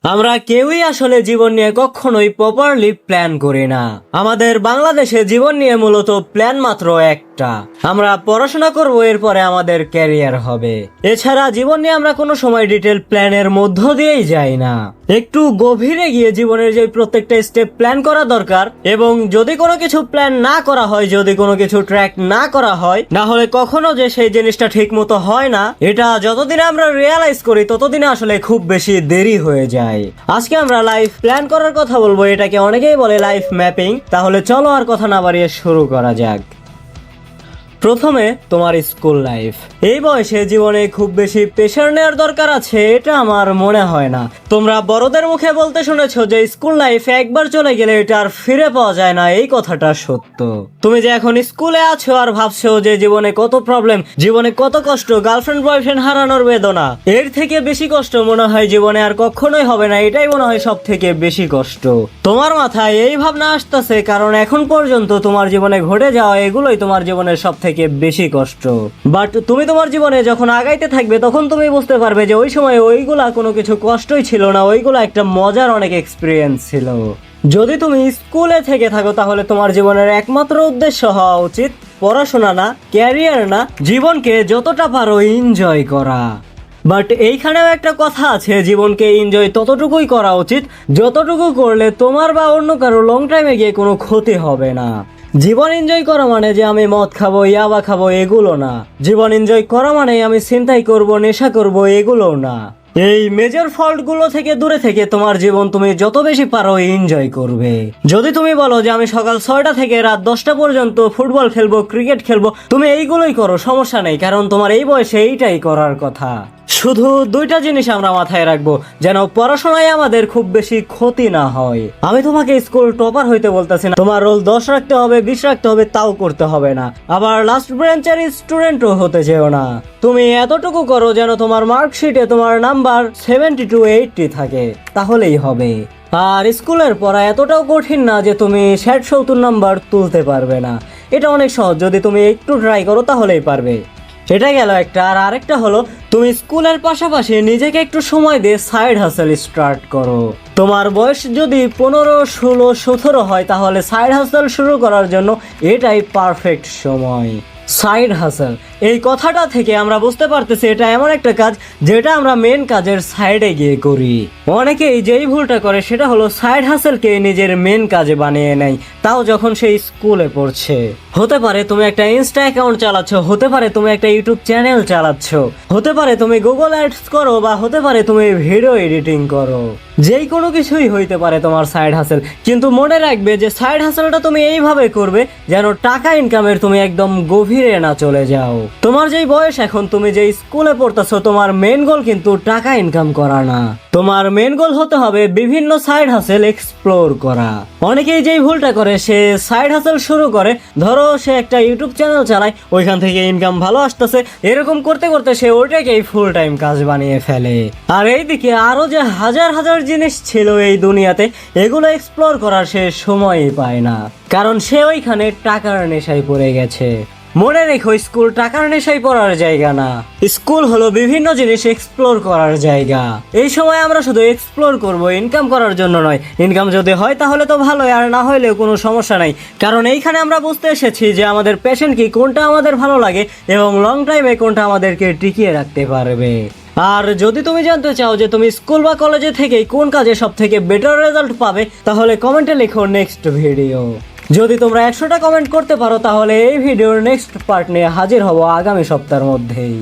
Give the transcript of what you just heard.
আমরা কেউই আসলে জীবন নিয়ে কখনোই প্রপারলি প্ল্যান করি না। আমাদের বাংলাদেশে জীবন নিয়ে মূলত প্ল্যান মাত্র একটা, আমরা পড়াশোনা করব, এরপরে আমাদের ক্যারিয়ার হবে। এছাড়া জীবন নিয়ে আমরা কোনো সময় ডিটেল প্ল্যানের মধ্য দিয়েই যাই না। একটু গভীরে গিয়ে জীবনের যে প্রত্যেকটা স্টেপ প্ল্যান করা দরকার, এবং যদি কোনো কিছু প্ল্যান না করা হয়, যদি কোনো কিছু ট্র্যাক না করা হয়, না হলে কখনো যে সেই জিনিসটা ঠিক মতো হয় না, এটা যতদিনে আমরা রিয়েলাইজ করি ততদিনে আসলে খুব বেশি দেরি হয়ে যায়। আজকে আমরা লাইফ প্ল্যান করার কথা বলবো, এটাকে অনেকেই বলে লাইফ ম্যাপিং। তাহলে চলো আর কথা না বাড়িয়ে শুরু করা যাক। প্রথমে তোমার স্কুল লাইফ। এই বয়সে জীবনে খুব বেশি প্রেশার নেওয়ার দরকার আছে এটা আমার মনে হয় না। তোমরা বড়দের মুখে বলতে শুনেছো যে স্কুল লাইফ একবার চলে গেলে এটা আর ফিরে পাওয়া যায় না, এই কথাটা সত্য। তুমি যে এখন স্কুলে আছো আর ভাবছো যে জীবনে কত প্রবলেম, জীবনে কত কষ্ট, গার্লফ্রেন্ড বয়ফ্রেন্ড হারানোর বেদনা, এর থেকে বেশি কষ্ট মনে হয় জীবনে আর কখনোই হবে না। এটাই মনে হয় সব থেকে বেশি কষ্ট। তোমার মাথায় এই ভাবনা আসতেছে কারণ এখন পর্যন্ত তোমার জীবনে ঘটে যাওয়া এগুলোই তোমার জীবনের সব থেকে বেশি কষ্ট। বাট তুমি তোমার জীবনে যখন আগাইতে থাকবে তখন তুমি বুঝতে পারবে যে ওই সময় ওইগুলা কোনো কিছু কষ্টই ছিল না, ওইগুলা একটা মজার অনেক এক্সপিরিয়েন্স ছিল। যদি তুমি স্কুলে থেকে থাকো তাহলে তোমার জীবনের একমাত্র উদ্দেশ্য হওয়া উচিত পড়াশোনা না, ক্যারিয়ার না, জীবনকে যতটা পারো এনজয় করা। বাট এইখানেও একটা কথা আছে, জীবনকে এনজয় ততটুকুই করা উচিত যতটুকু করলে তোমার বা অন্য কারো লং টাইমে গিয়ে কোনো ক্ষতি হবে না। জীবন এনজয় করা মানে যে আমি মদ খাবো, ইয়াবা খাবো, এগুলো না। জীবন এনজয় করা মানে আমি ছিনতাই করব, নেশা করব, এগুলো না। এই মেজর ফল্ট গুলো থেকে দূরে থেকে তোমার জীবন তুমি যত বেশি পারো এনজয় করবে। যদি তুমি বলো যে আমি সকাল 6টা থেকে রাত 10টা পর্যন্ত ফুটবল খেলবো, ক্রিকেট খেলবো, তুমি এইগুলোই করো, সমস্যা নেই, কারণ তোমার এই বয়সে এইটাই করার কথা। শুধু দুইটা জিনিস আমরা মাথায় রাখবো, যেন পড়াশোনায় আমাদের খুব বেশি ক্ষতি না হয়। আমি তোমাকে স্কুল টপার হইতে বলতেছি না, তোমার রোল 10 রাখতে হবে, 20 রাখতে হবে, তাও করতে হবে না। আবার লাস্ট ব্রেঞ্চের স্টুডেন্টও হতে যেও না। তুমি এতটুকু করো যেন তোমার মার্কশিটে তোমার নাম্বার 70 to 80 থাকে, তাহলেই হবে। আর স্কুলের পড়া এতটাও কঠিন না যে তুমি 60-70 নাম্বার তুলতে পারবে না। এটা অনেক সহজ, যদি তুমি একটু ট্রাই করো তাহলেই পারবে। এটা গেল একটা। আর আরেকটা হলো, তুমি স্কুলের পাশাপাশি নিজেকে একটু সময় দিয়ে সাইড হাসেল স্টার্ট করো। তোমার বয়স যদি 15, 16, 17 হয় তাহলে সাইড হাসেল শুরু করার জন্য এটাই পারফেক্ট সময়। সাইড হাসেল এই কথাটা থেকে আমরা বুঝতে পারতেছি এটা এমন একটা কাজ যেটা আমরা মেন কাজের সাইডে গিয়ে করি। অনেকেই যেই ভুলটা করে সেটা হলো সাইড হাসেলকে নিজের মেন কাজে বানিয়ে নেয়, তাও যখন সেই স্কুলে পড়ছে। হতে পারে তুমি একটা ইনস্টা অ্যাকাউন্ট চালাচ্ছ, হতে পারে তুমি একটা ইউটিউব চ্যানেল চালাচ্ছ, হতে পারে তুমি গুগল অ্যাডস করো, বা হতে পারে তুমি ভিডিও এডিটিং করো। যেই কোনো কিছুই হইতে পারে তোমার সাইড হাসেল, কিন্তু মনে রাখবে যে সাইড হাসেলটা তুমি এইভাবে করবে যেন টাকা ইনকামের তুমি একদম গভীরে না চলে যাও। তোমার যেই বয়স এখন, তুমি যেই স্কুলে পড়তেছো, তোমার মেন গোল কিন্তু টাকা ইনকাম করা না। তোমার মেন গোল হতে হবে বিভিন্ন সাইড হাসেল এক্সপ্লোর করা। অনেকেই যেই ভুলটা করে, সে সাইড হাসেল শুরু করে, ধরো সে একটা ইউটিউব চ্যানেল চালায়, ওইখান থেকে ইনকাম ভালো আসতেছে, এরকম করতে করতে সে ওইটাকেই ফুল টাইম কাজ বানিয়ে ফেলে। আর এইদিকে আরো যে হাজার হাজার জিনিস ছিল এই দুনিয়াতে, এগুলো এক্সপ্লোর করার সে সময়ই পায় না, কারণ সে ওইখানে টাকার নেশায় পড়ে গেছে। মনে রেখো, স্কুল টাকার নেশায় পড়ার জায়গা না, স্কুল হলো বিভিন্ন জিনিস এক্সপ্লোর করার জায়গা। এই সময় আমরা শুধু এক্সপ্লোর করব, ইনকাম করার জন্য নয়। ইনকাম যদি হয় তাহলে তো ভালোই, আর না হইলেও কোনো সমস্যা নাই, কারণ এইখানে আমরা বুঝতে এসেছি যে আমাদের প্যাশন কি, কোনটা আমাদের ভালো লাগে, এবং লং টাইমে কোনটা আমাদেরকে টিকিয়ে রাখতে পারবে। আর যদি তুমি জানতে চাও যে তুমি স্কুল বা কলেজে থেকে কোন কাজে সব থেকে বেটার রেজাল্ট পাবে, তাহলে কমেন্টে লিখো নেক্সট ভিডিও। যদি তোমরা 100টা কমেন্ট করতে পারো তাহলে এই ভিডিওর নেক্সট পার্ট নিয়ে হাজির হব আগামী সপ্তাহের মধ্যেই।